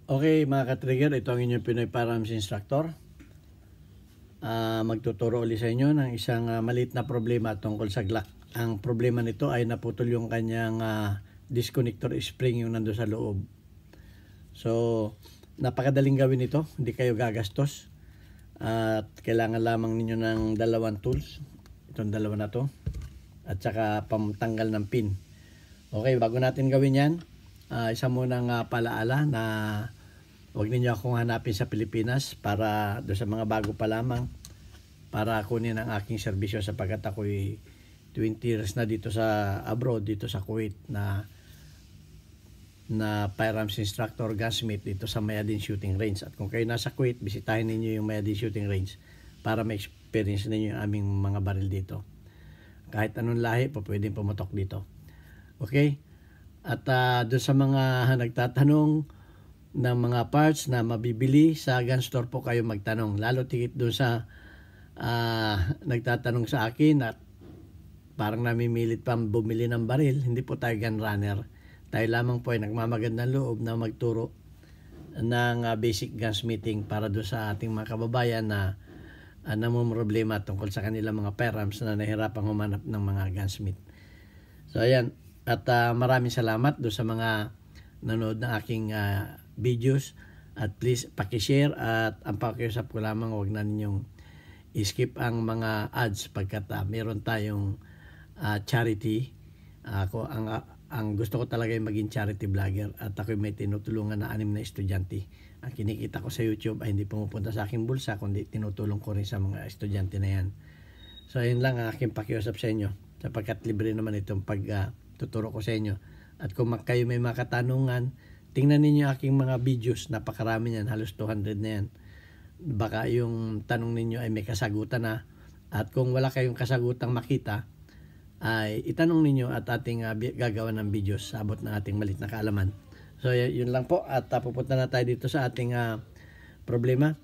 Okay mga ka-trigger, ito ang inyong Pinoy Firearms Instructor. Magtuturo ulit sa inyo ng isang maliit na problema tungkol sa Glock. Ang problema nito ay naputol yung kanyang disconnector spring yung nando sa loob. So, napakadaling gawin ito, hindi kayo gagastos. At kailangan lamang ninyo ng dalawang tools, itong dalawa na to, at saka pamtanggal ng pin. Okay, bago natin gawin yan, isa munang palaala na huwag ninyo akong hanapin sa Pilipinas para do sa mga bago pa lamang para kunin ang aking serbisyo sapagkat ako'y 20 years na dito sa abroad, dito sa Kuwait na firearms instructor, gunsmith dito sa Mayadin Shooting Range. At kung kayo nasa Kuwait, bisitahin ninyo yung Mayadin Shooting Range para ma-experience ninyo yung aming mga baril dito. Kahit anong lahi po pwedeng pumutok dito. Okay? At doon sa mga nagtatanong ng mga parts na mabibili sa gun store po kayo magtanong. Lalo tigit doon sa nagtatanong sa akin at parang namimilit pang bumili ng baril. Hindi po tayo gun runner. Tayo lamang po ay nagmamagandang loob na magturo ng basic gunsmithing para doon sa ating mga kababayan na namumroblema tungkol sa kanilang mga firearms na nahihirapang humanap ng mga gunsmith. So ayan, at maraming salamat doon sa mga nanood ng aking videos, at please pakishare at ang pakiusap ko lamang huwag na ninyong skip ang mga ads pagkat meron tayong charity. Ako ang gusto ko talaga ay maging charity vlogger at ako may tinutulungan na 6 na estudyante. Ang kinikita ko sa YouTube ay hindi pumupunta sa aking bulsa kundi tinutulong ko rin sa mga estudyante na yan. So ayun lang ang aking pakiusap sa inyo sapagkat libre naman itong pagtuturo ko sa inyo. At kung kayo may mga katanungan, tingnan ninyo aking mga videos, napakarami niyan, halos 200 na yan. Baka yung tanong ninyo ay may kasagutan na, at kung wala kayong kasagutang makita, ay itanong ninyo at ating gagawa ng videos sa abot ng ating malit na kaalaman. So yun lang po, at pupunta na tayo dito sa ating problema.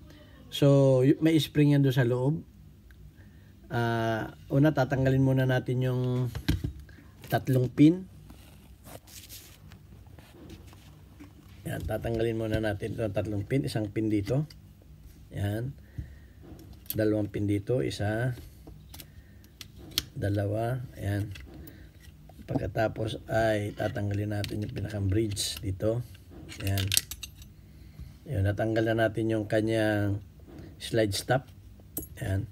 So may spring yan doon sa loob. Una, tatanggalin muna natin yung 3 pin. Yan, tatanggalin muna natin ito 3 pin, isang pin dito. Yan. 2 pin dito, isa, 2, ayan. Pagkatapos ay tatanggalin natin yung pinakang bridge dito. Ayan. Yun, natanggal na natin yung kanyang slide stop. Ayan.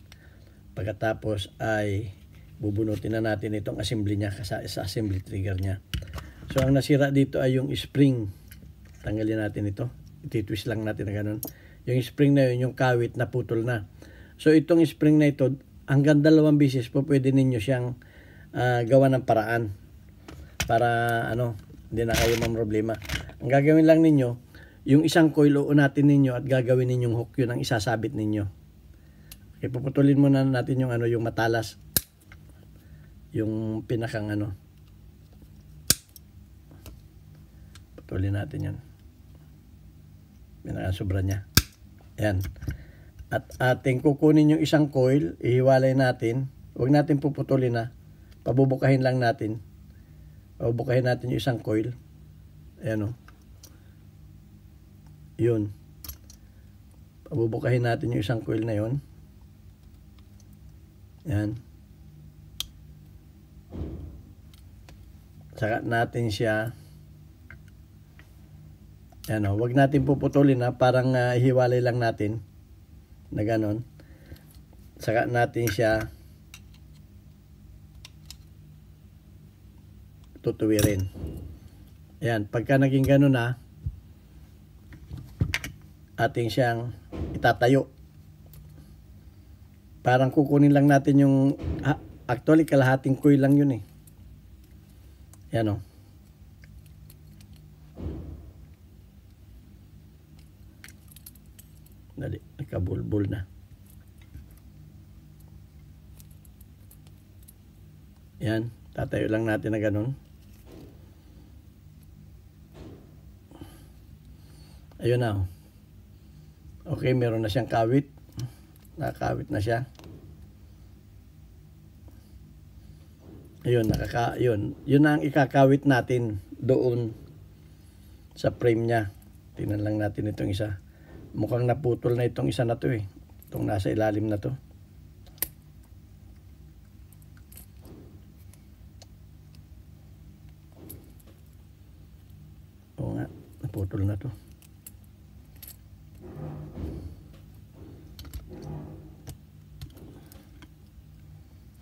Pagkatapos ay bubunutin na natin itong assembly niya sa assembly trigger niya. So ang nasira dito ay yung spring. Tanggalin natin ito. Ititwist lang natin na ganun. Yung spring na yun, yung kawit na putol na. So itong spring na ito, hanggang 2 beses po pwede ninyo siyang gawa ng paraan. Para hindi na kayo mamroblema. Ang gagawin lang ninyo, yung isang coil uunatin ninyo at gagawin ninyong hook yun ang isasabit ninyo. Okay, puputulin muna natin yung yung matalas. Yung pinakang putulin natin yan. Sobra niya. Ayan. At ating kukunin yung isang coil, ihiwalay natin. Huwag natin puputulin na. Pabubukahin lang natin. Pabubukahin natin yung isang coil. Ayan o. Yun. Pabubukahin natin yung isang coil na yun. Ayan. Saka natin siya. Ayan o, wag natin puputulin parang hiwalay lang natin na ganon. Saka natin siya tutuwirin. Ayan, pagka naging ganon na, ating siyang itatayo. Parang kukunin lang natin yung, actually kalahating coil lang yun eh. Ayan o. Dali, nagkabulbul na. Yan, tatayo lang natin na ganun. Ayun na. Okay, meron na siyang kawit. Nakakawit na siya. Ayun, yun. Yun ang ikakawit natin doon sa frame niya. Tingnan lang natin itong isa. Mukhang naputol na itong isa na to eh. Itong nasa ilalim na to. Oo nga, naputol na to.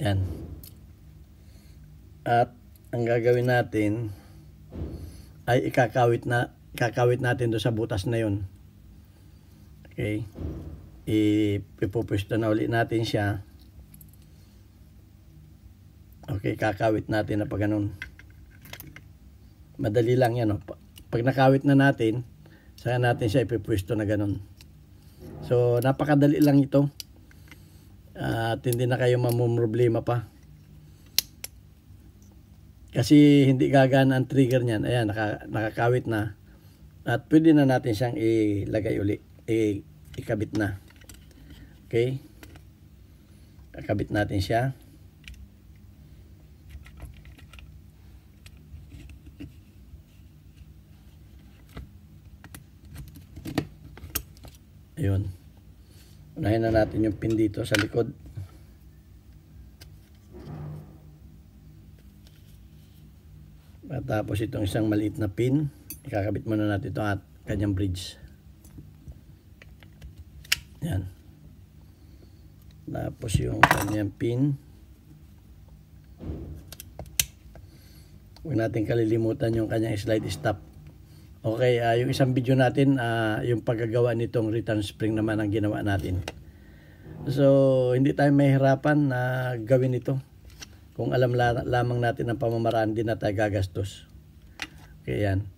Yan. At ang gagawin natin ay ikakawit natin doon sa butas na yon. Okay. Ipupwesto na ulit natin siya. Okay, kakawit natin na pag ganun. Madali lang yan. Oh. Pag nakawit na natin, saka natin siya ipupwesto na ganun. So, napakadali lang ito. At hindi na kayo mamumroblema pa. Kasi hindi gagana ang trigger niyan. Ayan, nakakawit na. At pwede na natin siyang ilagay uli. Ikabit na. Okay? Kakabit natin siya. Ayun. Unahin na natin yung pin dito sa likod. At tapos itong isang maliit na pin, ikakabit muna natin ito at kanyang bridge. Yan. Tapos yung kanyang pin. Huwag natin kalilimutan yung kanyang slide stop. Okay, yung isang video natin, yung paggagawa nitong return spring naman ang ginawa natin. So, hindi tayo mahihirapan na gawin ito. Kung alam lamang natin ang pamamaraan, din na tayo gagastos. Okay, yan.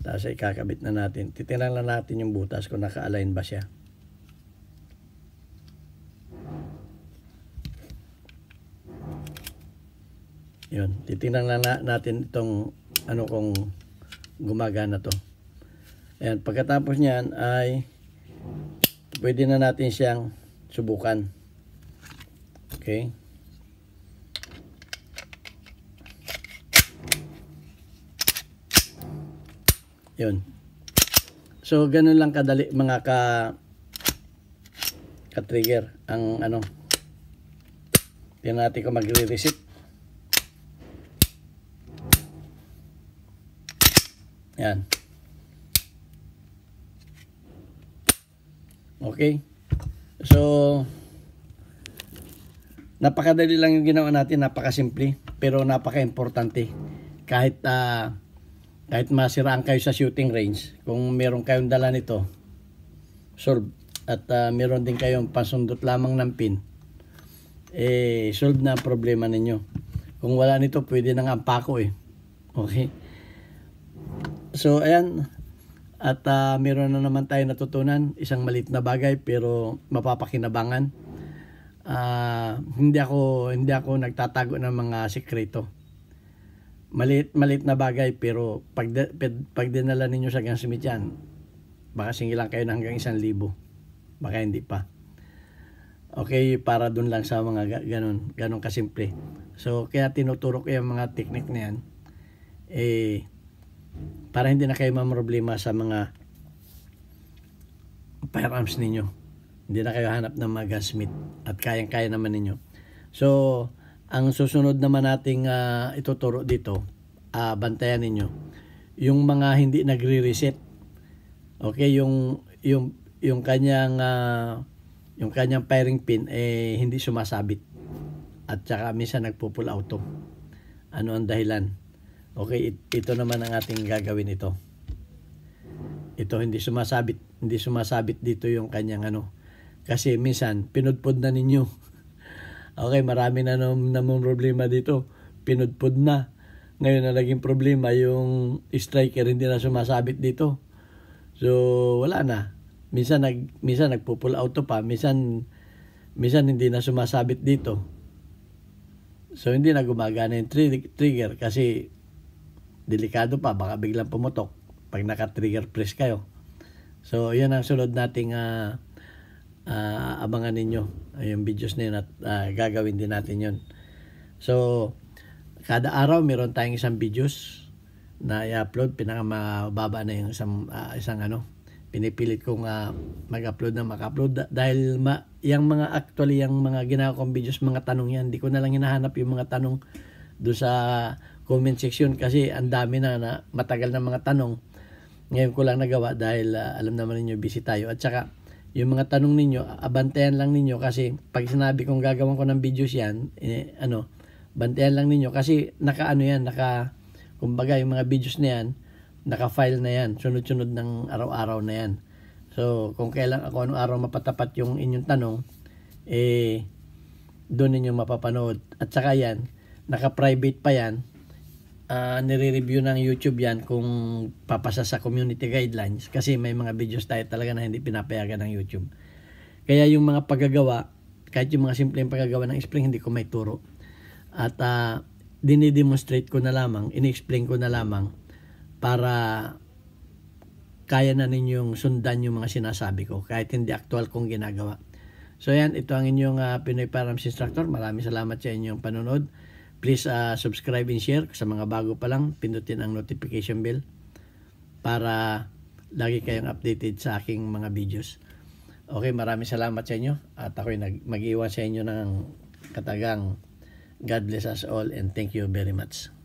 Tapos ikakabit na natin. Titingnan lang natin yung butas kung naka-align ba siya. Yun. Titingnan lang natin itong kung gumagana to. Ayan. Pagkatapos niyan ay pwede na natin siyang subukan. Okay. Yun. So, ganun lang kadali mga ka-trigger ang tingnan natin kung magre-reset. Yan. Okay. So, napakadali lang yung ginawa natin, napakasimple, pero napaka-importante. Kahit masiraan kayo sa shooting range, kung meron kayong dala nito, solve. At meron din kayong pasundot lamang ng pin, solve na ang problema ninyo. Kung wala nito, pwede nang ampako eh. Okay? So, ayan. At meron na naman tayo natutunan. Isang maliit na bagay, pero mapapakinabangan. Hindi ako nagtatago ng mga sikreto. Maliit na bagay, pero pag dinala ninyo sa gunsmith yan, baka singilan kayo na hanggang 1,000. Baka hindi pa. Okay, para dun lang sa mga ganun kasimple. So, kaya tinuturo ko yung mga technique na yan. Para hindi na kayo mamroblema sa mga firearms ninyo. Hindi na kayo hanap ng mga gunsmith. At kayang-kaya naman ninyo. So, ang susunod naman nating ituturo dito, bantayan ninyo yung mga hindi nagre-reset. Okay, yung kanyang firing pin hindi sumasabit. At saka minsan nagpo-pull auto. Ano ang dahilan? Okay, ito naman ang ating gagawin ito. Ito hindi sumasabit dito yung kanyang kasi minsan pinudpod na ninyo. Okay, marami na namang problema dito. Pinudpod na. Ngayon na naging problema yung striker hindi na sumasabit dito. So, wala na. Minsan nagpo-pull auto pa, minsan hindi na sumasabit dito. So, hindi na gumagana yung trigger kasi delikado pa, baka biglang pumutok pag naka-trigger press kayo. So, yan ang sunod nating abangan ninyo. Yung videos na yun at gagawin din natin yun. So, kada araw meron tayong isang videos na i-upload. Pinakamababa na yung isang pinipilit kong mag-upload na mag-upload dahil yung mga actually yung mga ginagawa kong videos, mga tanong yan, di ko na lang hinahanap yung mga tanong doon sa comment section kasi ang dami na matagal na mga tanong. Ngayon ko lang nagawa dahil alam naman ninyo busy tayo. At saka yung mga tanong ninyo, abantayan lang ninyo kasi pag sinabi kong gagawin ko ng videos yan, bantayan lang ninyo kasi kumbaga yung mga videos na yan, naka-file na yan, sunod-sunod ng araw-araw na yan. So, kung kailan ako anong araw mapatapat yung inyong tanong, doon ninyo mapapanood. At saka yan, naka-private pa yan, nire-review ng YouTube yan kung papasa sa community guidelines kasi may mga videos tayo talaga na hindi pinapayagan ng YouTube. Kaya yung mga paggagawa, kahit yung mga simpleng paggagawa ng spring, hindi ko may turo. At dinidemonstrate ko na lamang, in-explain ko na lamang para kaya na ninyong sundan yung mga sinasabi ko kahit hindi actual kong ginagawa. So yan, ito ang inyong Pinoy Firearms Instructor. Maraming salamat sa inyong panonood. Please subscribe and share. Sa mga bago pa lang, pindutin ang notification bell para lagi kayong updated sa aking mga videos. Okay, maraming salamat sa inyo. At ako'y mag-iwan sa inyo ng katagang God bless us all and thank you very much.